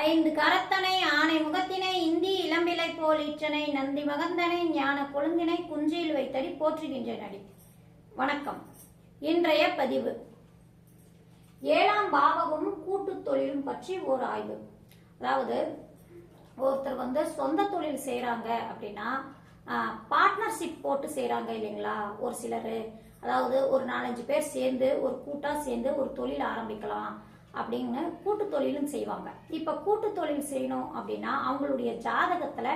ஐந்து கரத்தனை ஆனை முகத்தினை இந்தி இளம்பிலை போல் ஈற்றனை நந்தி மகந்தனை ஞான கொழுந்தினை குஞ்சியில் வைத்தடி போற்றுகின்ற நடி. வணக்கம். இன்றைய பதிவு ஏழாம் பாவகமும் கூட்டு தொழிலும் பற்றி ஒரு ஆய்வு. அதாவது ஒருத்தர் சொந்த தொழில் செய்யறாங்க அப்படின்னா பார்ட்னர்ஷிப் போட்டு செய்யறாங்க இல்லைங்களா. ஒரு சிலர் அதாவது ஒரு 4-5 பேர் சேர்ந்து ஒரு கூட்டா சேர்ந்து ஒரு தொழில் ஆரம்பிக்கலாம் அப்படின்னு கூட்டு தொழிலும் செய்வாங்க. இப்ப கூட்டு தொழில் செய்யணும் அப்படின்னா அவங்களுடைய ஜாதகத்துல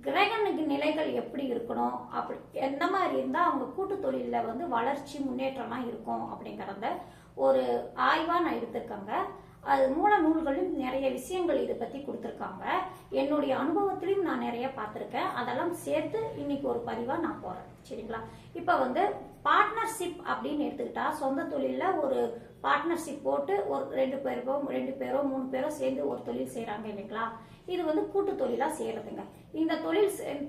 கிரக நிலைகள் எப்படி இருக்கணும், அப்படி எந்த மாதிரி இருந்தா அவங்க கூட்டு தொழில வளர்ச்சி முன்னேற்றம்லாம் இருக்கும் அப்படிங்கறத ஒரு ஆய்வா நான் எடுத்திருக்காங்க. அது மூல நூல்களும் நிறைய விஷயங்கள் இதை பத்தி கொடுத்துருக்காங்க. என்னுடைய அனுபவத்திலையும் நான் நிறைய பார்த்திருக்கேன். அதெல்லாம் சேர்த்து இன்னைக்கு ஒரு பதிவா நான் போறேன். சரிங்களா. இப்ப பார்ட்னர்ஷிப் அப்படின்னு எடுத்துக்கிட்டா சொந்த தொழில ஒரு பார்ட்னர்ஷிப் போட்டு ஒரு 2 பேரோ 3 பேரோ சேர்ந்து ஒரு தொழில் செய்யறாங்க இல்லைங்களா. இது கூட்டு தொழிலா செய்யறதுங்க. இந்த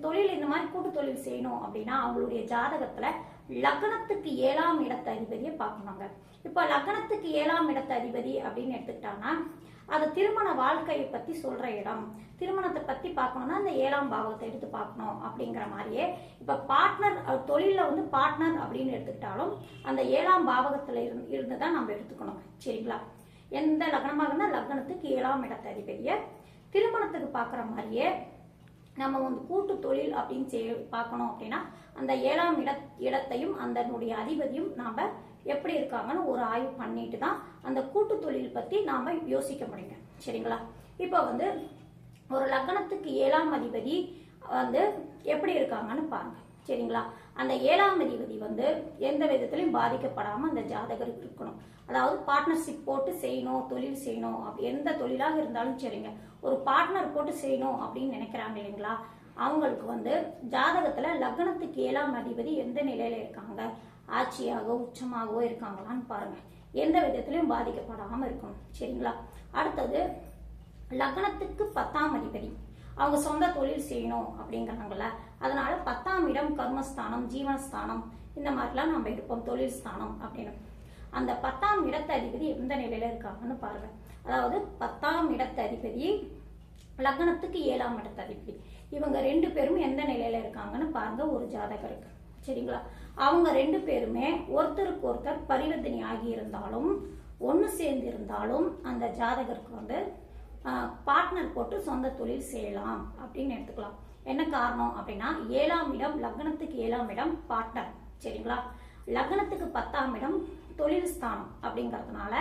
தொழில் இந்த மாதிரி கூட்டு தொழில் செய்யணும் அப்படின்னா அவங்களுடைய ஜாதகத்துல லக்னத்துக்கு 7ஆம் இடத்து அதிபதியை பார்க்கணுங்க. இப்ப லக்னத்துக்கு 7ஆம் இடத்து அதிபதி அப்படின்னு எடுத்துக்கிட்டாங்கன்னா அது திருமண வாழ்க்கையை பத்தி சொல்ற இடம். திருமணத்தை பத்தி பார்க்கணும்னா அந்த 7ஆம் பாவத்தை எடுத்து பார்க்கணும். அப்படிங்கிற மாதிரியே இப்ப பார்ட்னர் தொழில பார்ட்னர் அப்படின்னு எடுத்துக்கிட்டாலும் அந்த 7ஆம் பாவகத்துல இருந்துதான் நம்ம எடுத்துக்கணும். சரிங்களா. எந்த லக்னமாக இருந்தா லக்னத்துக்கு 7ஆம் இடத்து அதிபதியை திருமணத்துக்கு பாக்குற மாதிரியே நம்ம கூட்டு தொழில் அப்படின்னு பார்க்கணும். அப்படின்னா அந்த 7ஆம் இடத்தையும் அதனுடைய அதிபதியும் நாம எப்படி இருக்காங்கன்னு ஒரு ஆய்வு பண்ணிட்டு தான் அந்த கூட்டு தொழில் பத்தி நாம யோசிக்க முடியுங்க. சரிங்களா. இப்ப ஒரு லக்னத்துக்கு 7ஆம் அதிபதி எப்படி இருக்காங்கன்னு பாருங்க. சரிங்களா. அந்த 7ஆம் அதிபதி எந்த விதத்திலையும் பாதிக்கப்படாம அந்த ஜாதகர் இருக்கணும். அதாவது பார்ட்னர்ஷிப் போட்டு செய்யணும், தொழில் செய்யணும், அப்படி எந்த தொழிலாக இருந்தாலும் சரிங்க. ஒரு பார்ட்னர் போட்டு செய்யணும் அப்படின்னு நினைக்கிறாங்க இல்லைங்களா. அவங்களுக்கு ஜாதகத்துல லக்னத்துக்கு 7ஆம் அதிபதி எந்த நிலையில இருக்காங்க, ஆட்சியாகவோ உச்சமாகவோ இருக்காங்களான்னு பாருங்க. எந்த விதத்திலையும் பாதிக்கப்படாம இருக்கணும். சரிங்களா. அடுத்தது லக்னத்துக்கு 10ஆம் அதிபதி அவங்க சொந்த தொழில் செய்யணும் அப்படிங்கிறாங்கல்ல. அதனால 10ஆம் இடம் கர்மஸ்தானம், ஜீவனஸ்தானம், இந்த மாதிரிலாம் நம்ம இருப்போம். தொழில் ஸ்தானம் அப்படின்னு அந்த 10ஆம் இடத்து அதிபதி எந்த நிலையில இருக்காங்கன்னு பாருங்க. அதாவது 10ஆம் இடத்து அதிபதி லக்னத்துக்கு 7ஆம் இடத்து அதிபதி இவங்க 2 பேரும் எந்த நிலையில இருக்காங்கன்னு பாருங்க ஒரு ஜாதகருக்கு. சரிங்களா. அவங்க 2 பேருமே ஒருத்தருக்கு ஒருத்தர் பரிவர்த்தனை ஆகி இருந்தாலும் ஒன்னு சேர்ந்து இருந்தாலும் அந்த ஜாதகருக்கு பார்ட்னர் போட்டு சொந்த தொழில் செய்யலாம் அப்படின்னு எடுத்துக்கலாம். என்ன காரணம் அப்படின்னா 7ஆம் இடம் லக்னத்துக்கு 7ஆம் இடம் பார்ட்னர். சரிங்களா. லக்னத்துக்கு 10ஆம் இடம் தொழில் ஸ்தானம் அப்படிங்கறதுனால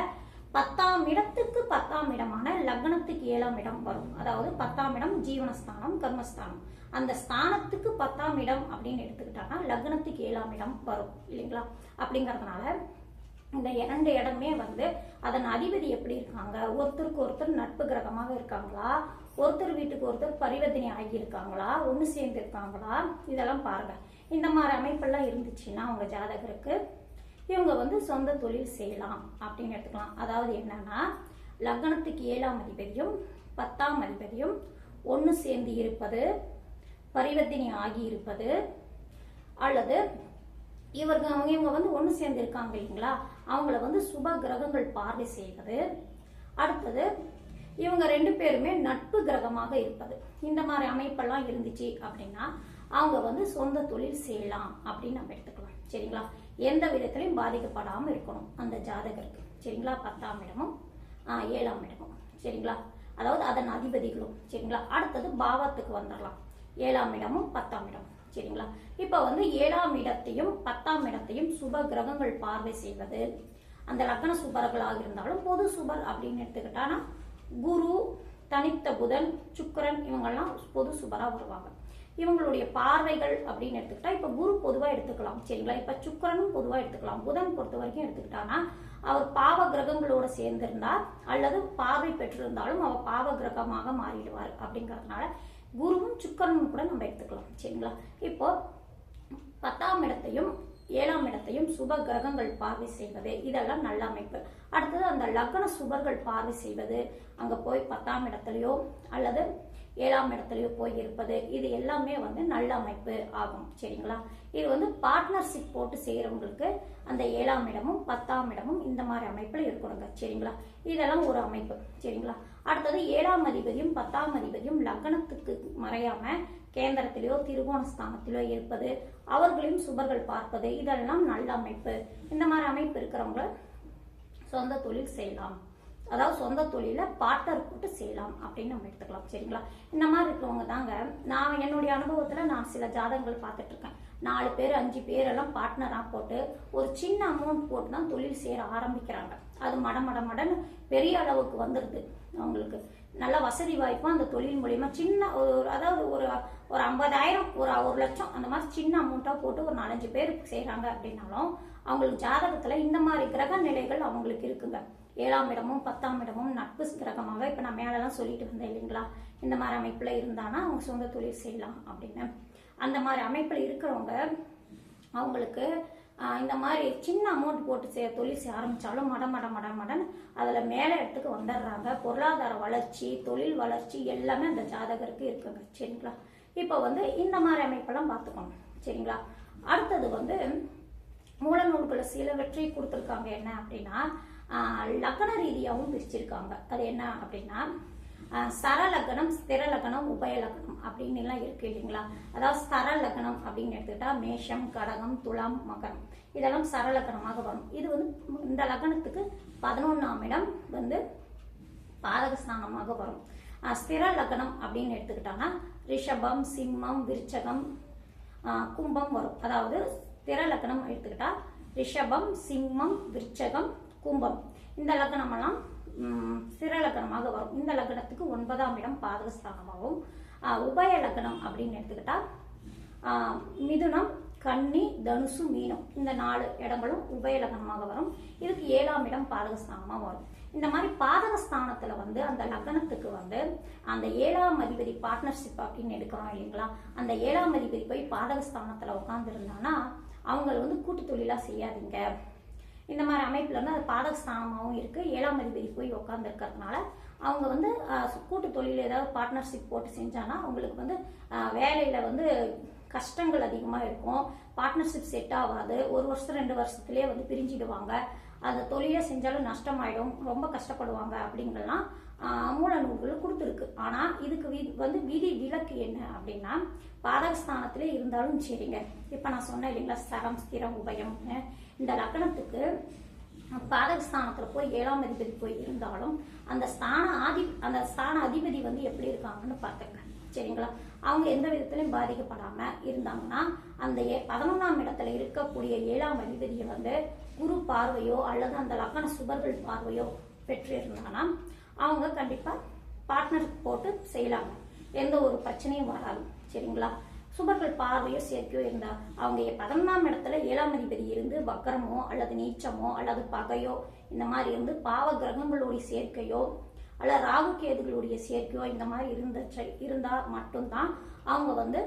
10ஆம் இடத்துக்கு 10ஆம் இடமான லக்னத்துக்கு 7ஆம் இடம் வரும். அதாவது 10ஆம் இடம் ஜீவனஸ்தானம், கர்மஸ்தானம். அந்த ஸ்தானத்துக்கு 10ஆம் இடம் அப்படின்னு எடுத்துக்கிட்டாங்கன்னா லக்னத்துக்கு 7ஆம் இடம் வரும் இல்லைங்களா. அப்படிங்கறதுனால இந்த 2 இடமே அதன் அதிபதி எப்படி இருக்காங்க, ஒருத்தருக்கு ஒருத்தர் நட்பு கிரகமாக இருக்காங்களா, ஒருத்தர் வீட்டுக்கு ஒருத்தர் பரிவர்த்தனை ஆகி இருக்காங்களா, ஒண்ணு சேர்ந்து இருக்காங்களா, இதெல்லாம் பாருங்க. இந்த மாதிரி அமைப்பெல்லாம் இருந்துச்சுன்னா அவங்க ஜாதகருக்கு இவங்க சொந்த தொழில் செய்யலாம் அப்படின்னு எடுத்துக்கலாம். அதாவது என்னன்னா லக்னத்துக்கு 7ஆம் அதிபதியும் 10ஆம் அதிபதியும் ஒன்னு சேர்ந்து இருப்பது, பரிவர்த்தனை ஆகி இருப்பது, அல்லது இவங்க ஒன்னு சேர்ந்து இருக்காங்க இல்லைங்களா, அவங்கள சுப கிரகங்கள் பார்வை செய்வது, அடுத்தது இவங்க 2 பேருமே நட்பு கிரகமாக இருப்பது. இந்த மாதிரி அமைப்பெல்லாம் இருந்துச்சு அப்படின்னா அவங்க சொந்த தொழில் செய்யலாம் அப்படின்னு நம்ம எடுத்துக்கலாம். சரிங்களா. எந்த விதத்திலையும் பாதிக்கப்படாம இருக்கணும் அந்த ஜாதகருக்கு. சரிங்களா. 10ஆம் இடமும் 7ஆம் இடமும். சரிங்களா. அதாவது அதன் அதிபதிகளும். சரிங்களா. அடுத்தது பாவத்துக்கு வந்துடலாம். 7ஆம் இடமும் 10ஆம் இடமும். சரிங்களா. இப்ப 7ஆம் இடத்தையும் 10ஆம் இடத்தையும் சுப கிரகங்கள் பார்வை செய்வது, அந்த லக்ன சுபர்களாக இருந்தாலும் பொது சுபர் அப்படின்னு எடுத்துக்கிட்டானா குரு, தனித்த புதன், சுக்கிரன் இவங்கெல்லாம் பொது சுபரா வருவாங்க. இவங்களுடைய பார்வைகள் அப்படின்னு எடுத்துக்கிட்டா இப்ப குரு பொதுவா எடுத்துக்கலாம். சரிங்களா. இப்ப சுக்கிரனும் பொதுவா எடுத்துக்கலாம். புதன் பொறுத்த வரைக்கும் எடுத்துக்கிட்டானா அவர் பாவ கிரகங்களோட சேர்ந்திருந்தா அல்லது பார்வை பெற்றிருந்தாலும் அவர் பாவ கிரகமாக மாறிடுவார். அப்படிங்கறதுனால குருவும் சுக்கிரனும் கூட நம்ம எடுத்துக்கலாம். சரிங்களா. இப்போ 10ஆம் இடத்தையும் 7ஆம் இடத்தையும் சுப கிரகங்கள் பார்வை செய்வது இதெல்லாம் நல்ல அமைப்பு. அடுத்தது அந்த லக்ன சுபர்கள் பார்வை செய்வது, அங்க போய் 10ஆம் இடத்துலயோ அல்லது 7ஆம் இடத்துலயோ போய் இருப்பது, இது எல்லாமே நல்ல அமைப்பு ஆகும். சரிங்களா. இது பார்ட்னர்ஷிப் போட்டு செய்யறவங்களுக்கு அந்த 7ஆம் இடமும் 10ஆம் இடமும் இந்த மாதிரி அமைப்புல இருக்கணுங்க. சரிங்களா. இதெல்லாம் ஒரு அமைப்பு. சரிங்களா. அடுத்தது 7ஆம் அதிபதியும் 10ஆம் அதிபதியும் லக்னத்துக்கு மறையாம கேந்திரத்திலேயோ திரிகோணஸ்தானத்திலோ இருப்பது, அவர்களையும் சுபர்கள் பார்ப்பது, இதெல்லாம் நல்ல அமைப்பு. இந்த மாதிரி அமைப்பு இருக்கிறவங்க சொந்த தொழில் செய்யலாம். அதாவது சொந்த தொழில பார்ட்னர் போட்டு செய்யலாம் அப்படின்னு நம்ம எடுத்துக்கலாம். சரிங்களா? இந்த மாதிரி இருக்கிறவங்க தாங்க நான் என்னுடைய அனுபவத்துல நான் சில ஜாதகங்கள் பார்த்துட்டு இருக்கேன். 4 பேர் 5 பேர் எல்லாம் பார்ட்னரா போட்டு ஒரு சின்ன அமௌண்ட் போட்டு தான் தொழில் செய்ய ஆரம்பிக்கிறாங்க. அது மடன்னு பெரிய அளவுக்கு வந்துடுது. அவங்களுக்கு நல்ல வசதி வாய்ப்பும் அந்த தொழில் மூலியமா சின்ன அதாவது ஒரு 50,000 ஒரு லட்சம் அந்த மாதிரி சின்ன அமௌண்ட்டா போட்டு ஒரு 4-5 பேர் செய்யறாங்க அப்படின்னாலும் அவங்களுக்கு ஜாதகத்துல இந்த மாதிரி கிரக நிலைகள் அவங்களுக்கு இருக்குங்க. 7ஆம் இடமும் 10ஆம் இடமும் நட்பு கிரகமாக இப்ப நான் மேலெல்லாம் சொல்லிட்டு வந்தேன் இல்லைங்களா, இந்த மாதிரி அமைப்புல இருந்தானா அவங்க சொந்த தொழில் செய்யலாம் அப்படின்னு. அந்த மாதிரி அமைப்புல இருக்கிறவங்க அவங்களுக்கு இந்த மாதிரி சின்ன அமௌண்ட் போட்டு தொழில் செய்ய ஆரம்பிச்சாலும் மடன் அதுல மேல இடத்துக்கு வந்துடுறாங்க. பொருளாதார வளர்ச்சி, தொழில் வளர்ச்சி எல்லாமே அந்த ஜாதகருக்கு இருக்குங்க. சரிங்களா? இப்ப இந்த மாதிரி அமைப்பெல்லாம் பார்த்துக்கணும். சரிங்களா? அடுத்தது மூல நூல்களை சிலவற்றை கொடுத்துருக்காங்க. என்ன அப்படின்னா லக்ன ரீதியாகவும் பிரிச்சிருக்காங்க. அது என்ன அப்படின்னா சரலக்கணம், ஸ்திர லக்னம், உபய லக்னம் அப்படின்னு எல்லாம் இருக்கு இல்லைங்களா. அதாவது சரலக்கணம் அப்படின்னு எடுத்துக்கிட்டா மேஷம், கடகம், துலாம், மகரம் இதெல்லாம் சரலக்கணமாக வரும். இது இந்த லக்னத்துக்கு 11ஆம் இடம் பாதகஸ்தானமாக வரும். ஸ்திர லக்னம் அப்படின்னு எடுத்துக்கிட்டாங்கன்னா ரிஷபம், சிம்மம், விருச்சகம், கும்பம் வரும். அதாவது ஸ்திர லக்னம் எடுத்துக்கிட்டா ரிஷபம், சிம்மம், விருச்சகம், கும்பம் இந்த லக்னம் எல்லாம் ஸ்திர லக்னமாக வரும். இந்த லக்னத்துக்கு 9ஆம் இடம் பாதகஸ்தானமாகவும், உபய லக்னம் அப்படின்னு எடுத்துக்கிட்டா மிதுனம், கன்னி, தனுசு, மீனம் இந்த 4 இடங்களும் உபய லக்னமாக வரும். இதுக்கு 7ஆம் இடம் பாதகஸ்தானமா வரும். இந்த மாதிரி பாதகஸ்தானத்துல அந்த லக்னத்துக்கு அந்த 7ஆம் அதிபதி பார்ட்னர்ஷிப் அப்படின்னு எடுக்கிறோம் இல்லைங்களா. அந்த 7ஆம் அதிபதி போய் பாதகஸ்தானத்துல உட்கார்ந்து இருந்தானா அவங்க கூட்டு தொழிலா செய்யாதீங்க. இந்த மாதிரி அமைப்புல அது பாதகஸ்தானமாகவும் இருக்கு. 7ஆம் அதிபதி போய் உட்கார்ந்து இருக்கிறதுனால அவங்க கூட்டு தொழில் ஏதாவது பார்ட்னர்ஷிப் போட்டு செஞ்சானா அவங்களுக்கு வேலையில கஷ்டங்கள் அதிகமா இருக்கும். பார்ட்னர்ஷிப் செட் ஆகாது. 1 வருஷம் 2 வருஷத்துலயே பிரிஞ்சிடுவாங்க. அந்த தொழிலை செஞ்சாலும் நஷ்டமாயிடும், ரொம்ப கஷ்டப்படுவாங்க அப்படிங்கலாம் மூல நூல்கள் கொடுத்துருக்கு. ஆனா இதுக்கு விதி விலக்கு என்ன அப்படின்னா பாதகஸ்தானத்திலே இருந்தாலும் சரிங்க. இப்ப நான் சொன்னேன் இல்லைங்களா சரம், ஸ்திரம், உபயம் இந்த லக்னத்துக்கு பாதகஸ்தானத்துல போய் 7ஆம் அதிபதி போய் இருந்தாலும் அந்த ஸ்தான அதிபதி எப்படி இருக்காங்கன்னு பாத்துங்க. சரிங்களா? அவங்க எந்த விதத்திலையும் பாதிக்கப்படாம இருந்தாங்கன்னா அந்த 11ஆம் இடத்துல இருக்கக்கூடிய 7ஆம் அதிபதியை குரு பார்வையோ அல்லது அந்த லக்ன சுபர்கள் பார்வையோ பெற்று இருந்தாங்கன்னா அவங்க கண்டிப்பா பார்ட்னர் போட்டு செய்யலாம். எந்த ஒரு பிரச்சனையும் வராது. சரிங்களா? சுபர்கள் பார்வையோ சேர்க்கையோ இருந்தா அவங்க 11ஆம் இடத்துல 7ஆம் அதிபதி இருந்து வக்கரமோ அல்லது நீச்சமோ அல்லது பகையோ இந்த மாதிரி இருந்து பாவ கிரகங்களுடைய சேர்க்கையோ அல்ல ராகு கேதுகளுடைய சேர்க்கையோ இந்த மாதிரி இருந்தா மட்டும்தான் அவங்க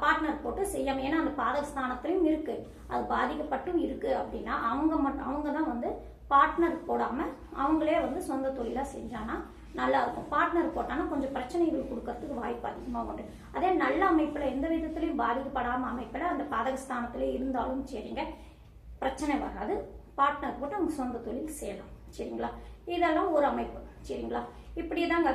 பார்ட்னர் போட்டு செய்யாம. ஏன்னா அந்த பாதகஸ்தானத்திலையும் இருக்கு, அது பாதிக்கப்பட்டும் இருக்கு அப்படின்னா அவங்க தான் பார்ட்னர் போடாம அவங்களே சொந்த தொழிலா செஞ்சானா நல்லா இருக்கும். பார்ட்னர் போட்டானா கொஞ்சம் பிரச்சனைகள் கொடுக்கறதுக்கு வாய்ப்பு அதிகமா உண்டு. அதே நல்ல அமைப்புல எந்த விதத்திலையும் பாதிக்கப்படாம அமைப்புல அந்த பாதகஸ்தானத்துல இருந்தாலும் சரிங்க பிரச்சனை வராது. பார்ட்னர் போட்டு அவங்க சொந்த தொழில் செய்யலாம். சரிங்களா? இதெல்லாம் ஒரு அமைப்பு. சரிங்களா? இப்படிதாங்க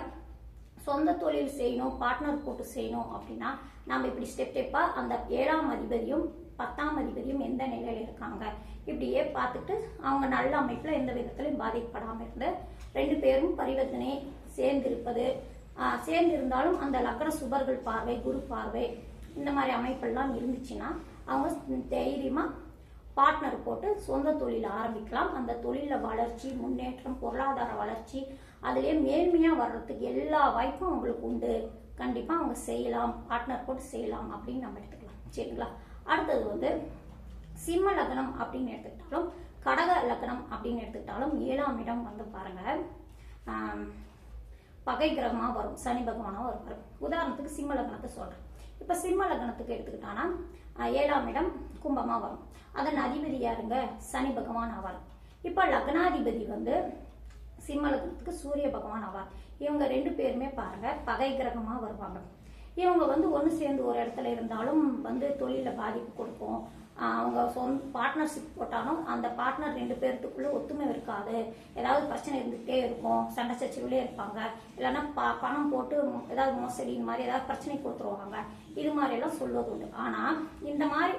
சொந்த தொழில் செய்யணும், பார்ட்னர் போட்டு செய்யணும் அப்படின்னா நாம இப்படி ஸ்டெப்பா அந்த 7ஆம் அதிபதியும் 10ஆம் அதிபதியும் எந்த நிலையில இருக்காங்க இப்படியே பார்த்துட்டு அவங்க நல்ல அமைப்புல எந்த விதத்திலையும் பாதிக்கப்படாம இருந்து 2 பேரும் பரிவர்த்தனை சேர்ந்து இருந்தாலும் அந்த லக்ன சுபர்கள் பார்வை, குரு பார்வை இந்த மாதிரி அமைப்பெல்லாம் இருந்துச்சுன்னா அவங்க தைரியமா பார்ட்னர் போட்டு சொந்த தொழில் ஆரம்பிக்கலாம். அந்த தொழில வளர்ச்சி, முன்னேற்றம், பொருளாதார வளர்ச்சி அதுலயே மேன்மையா வர்றதுக்கு எல்லா வாய்ப்பும் அவங்களுக்கு உண்டு. கண்டிப்பா அவங்க செய்யலாம், பார்ட்னர் போட்டு செய்யலாம் அப்படின்னு நம்ம எடுத்துக்கலாம். சரிங்களா? அடுத்தது சிம்ம லக்னம் அப்படின்னு எடுத்துக்கிட்டாலும் கடக லக்னம் அப்படின்னு எடுத்துக்கிட்டாலும் 7ஆம் இடம் பாருங்க பகை கிரகமா வரும், சனி பகவானா வருவார். உதாரணத்துக்கு சிம்ம லக்னத்தை சொல்றேன். இப்ப சிம்ம லக்னத்துக்கு எடுத்துக்கிட்டானா 7ஆம் இடம் கும்பமா வரும். அதன் அதிபதி யாருங்க? சனி பகவான் ஆவார். இப்ப லக்னாதிபதி சிம்ம லக்னத்துக்கு சூரிய பகவான் ஆவார். இவங்க 2 பேருமே பாருங்க பகை கிரகமா வருவாங்க. இவங்க ஒன்று சேர்ந்து ஒரு இடத்துல இருந்தாலும் தொழில பாதிப்பு கொடுக்கும். அவங்க பார்ட்னர்ஷிப் போட்டாலும் அந்த பார்ட்னர் 2 பேர்த்துக்குள்ள ஒத்துமை இருக்காது, ஏதாவது பிரச்சனை இருந்துகிட்டே இருக்கும், சண்டை சச்சரவுலே இருப்பாங்க, இல்லைன்னா பணம் போட்டு ஏதாவது மோசடி இந்த மாதிரி ஏதாவது பிரச்சனை கொடுத்துருவாங்க, இது மாதிரி எல்லாம் சொல்வது உண்டு. ஆனா இந்த மாதிரி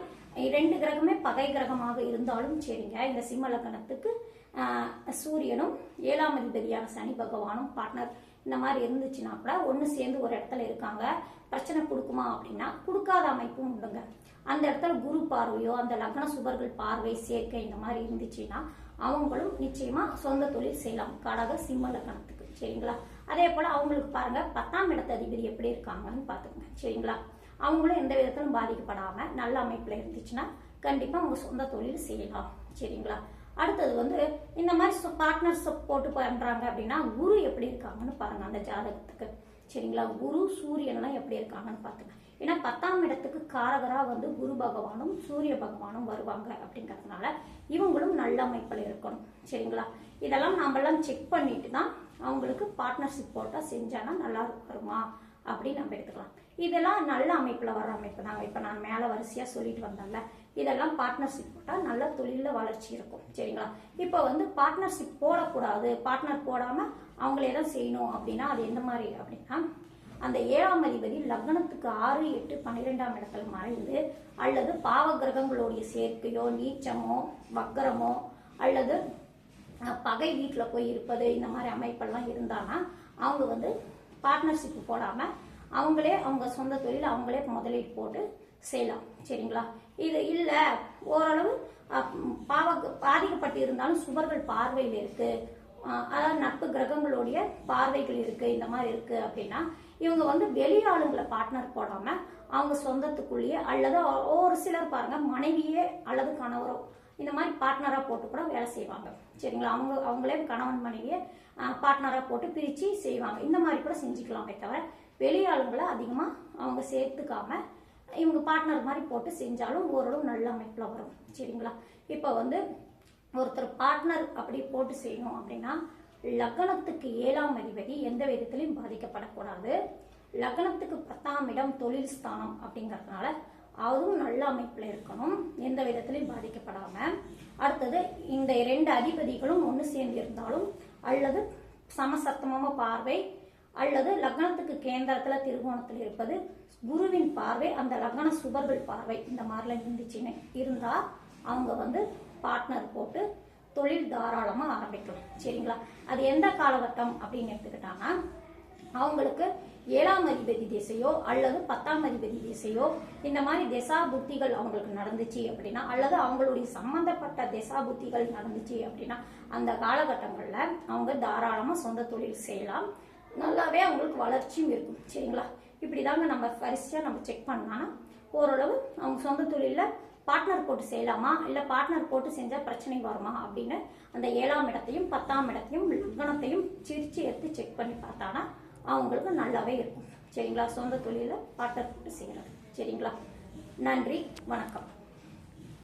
2 கிரகமே பகை கிரகமாக இருந்தாலும் சரிங்க, இந்த சிம்ம லக்னத்துக்கு சூரியனும் 7ஆம் அதிபதியான சனி பகவானும் பார்ட்னர் இந்த மாதிரி இருந்துச்சுன்னா கூட ஒன்று சேர்ந்து ஒரு இடத்துல இருக்காங்க, பிரச்சனை கொடுக்குமா அப்படின்னா கொடுக்காத அமைப்பும் உண்டுங்க. அந்த இடத்துல குரு பார்வையோ அந்த லக்ன சுபர்கள் பார்வை சேர்க்கை இந்த மாதிரி இருந்துச்சுன்னா அவங்களும் நிச்சயமா சொந்த தொழில் செய்யலாம், கடக சிம்ம லக்னத்துக்கு. சரிங்களா? அதே போல அவங்களுக்கு பாருங்க 10ஆம் இடத்து அதிபதி எப்படி இருக்காங்கன்னு பாத்துக்கோங்க. சரிங்களா? அவங்களும் எந்த விதத்திலும் பாதிக்கப்படாம நல்ல அமைப்புல இருந்துச்சுன்னா கண்டிப்பா அவங்க சொந்த தொழில் செய்யலாம். சரிங்களா? அடுத்தது வந்து இந்த மாதிரி பார்ட்னர்ஷிப் போட்டு பண்றாங்க அப்படின்னா குரு எப்படி இருக்காங்கன்னு பாருங்க அந்த ஜாதகத்துக்கு. சரிங்களா? குரு சூரியன்லாம் எப்படி இருக்காங்கன்னு பாத்துங்க. ஏன்னா 10ஆம் இடத்துக்கு காரகரா வந்து குரு பகவானும் சூரிய பகவானும் வருவாங்க அப்படிங்கறதுனால இவங்களும் நல்ல அமைப்புல இருக்கணும். சரிங்களா? இதெல்லாம் நாமெல்லாம் செக் பண்ணிட்டு தான் அவங்களுக்கு பார்ட்னர்ஷிப் போட்டா செஞ்சானா நல்லா வருமா அப்படின்னு நம்ம எடுத்துக்கலாம். இதெல்லாம் நல்ல அமைப்புல வர்ற அமைப்பு தாங்க. இப்ப நான் மேல வரிசையா சொல்லிட்டு வந்தேன்ல, இதெல்லாம் பார்ட்னர்ஷிப் போட்டா நல்ல தொழில வளர்ச்சி இருக்கும். சரிங்களா? இப்ப வந்து பார்ட்னர்ஷிப் போடக்கூடாது, பார்ட்னர் போடாம அவங்களே தான் செய்யணும் அப்படின்னா அது எந்த மாதிரி அப்படின்னா, அந்த 7ஆம் அதிபதி லக்னத்துக்கு 6, 8, 12ஆம் இடத்துல மறைந்து அல்லது பாவ கிரகங்களுடைய சேர்க்கையோ நீச்சமோ வக்கரமோ அல்லது பகை வீட்டுல போய் இருப்பது இந்த மாதிரி அமைப்பெல்லாம் இருந்தானா அவங்க வந்து பார்ட்னர்ஷிப் போடாம அவங்களே அவங்க சொந்த தொழில் அவங்களே முதலீடு போட்டு செய்யலாம். சரிங்களா? இது இல்ல ஓரளவு பாதிக்கப்பட்டு இருந்தாலும் சுபர்கள் பார்வையில் இருக்கு, அதாவது நட்பு கிரகங்களுடைய பார்வைகள் இருக்கு, இந்த மாதிரி இருக்கு அப்படின்னா இவங்க வந்து வெளி ஆளுங்களை பார்ட்னர் போடாம அவங்க சொந்தத்துக்குள்ளேயே அல்லது ஒரு சிலர் பாருங்க மனைவியே அல்லது கணவரோ இந்த மாதிரி பார்ட்னரா போட்டு கூட வேலை செய்வாங்க. சரிங்களா? அவங்களே கணவன் மனைவியை பார்ட்னரா போட்டு பிரிச்சு செய்வாங்க. இந்த மாதிரி கூட செஞ்சுக்கலாமே தவிர வெளி ஆளுங்களை அதிகமா அவங்க சேர்த்துக்காம இவங்க பார்ட்னர் மாதிரி போட்டு செஞ்சாலும் ஓரளவு நல்ல அமைப்புல வரும். சரிங்களா? இப்ப வந்து ஒருத்தர் பார்ட்னர் அப்படி போட்டு செய்யணும் அப்படின்னா லக்னத்துக்கு 7ஆம் அதிபதி எந்த விதத்திலையும் பாதிக்கப்படக்கூடாது. லக்னத்துக்கு 10ஆம் இடம் தொழில் ஸ்தானம் அப்படிங்கறதுனால அதுவும் நல்ல அமைப்புல இருக்கணும், எந்த விதத்திலையும் பாதிக்கப்படாம. அடுத்தது இந்த 2 அதிபதிகளும் ஒன்று சேர்ந்து இருந்தாலும் அல்லது சமசப்தம பார்வை அல்லது லக்னத்துக்கு கேந்திரத்துல திருகோணத்தில் இருப்பது குருவின் பார்வை அந்த லக்ன சுபர்கள் பார்வை இந்த மாதிரிலாம் இருந்துச்சுன்னு இருந்தா அவங்க வந்து பார்ட்னர் போட்டு தொழில் தாராளமா ஆரம்பிக்கலாம். சரிங்களா? அது எந்த காலகட்டம் அப்படின்னு எடுத்துக்கிட்டாங்கன்னா அவங்களுக்கு 7ஆம் அதிபதி திசையோ அல்லது 10ஆம் அதிபதி திசையோ இந்த மாதிரி திசா புத்திகள் அவங்களுக்கு நடந்துச்சு அப்படின்னா அல்லது அவங்களுடைய சம்பந்தப்பட்ட திசா புத்திகள் நடந்துச்சு அப்படின்னா அந்த காலகட்டங்கள்ல அவங்க தாராளமா சொந்த தொழில் செய்யலாம், நல்லாவே அவங்களுக்கு வளர்ச்சியும் இருக்கும். சரிங்களா? இப்படிதாங்க நம்ம வரிசையா நம்ம செக் பண்ணா ஓரளவு அவங்க சொந்த தொழில பார்ட்னர் போட்டு செய்யலாமா இல்ல பார்ட்னர் போட்டு செஞ்சா பிரச்சனை வருமா அப்படின்னு அந்த 7ஆம் இடத்தையும் 10ஆம் இடத்தையும் லக்னத்தையும் சிரிச்சு எடுத்து செக் பண்ணி பார்த்தானா அவங்களுக்கு நல்லாவே இருக்கும். சரிங்களா? சொந்த தொழில பார்ட்னர் போட்டு செய்யறது. சரிங்களா? நன்றி, வணக்கம்.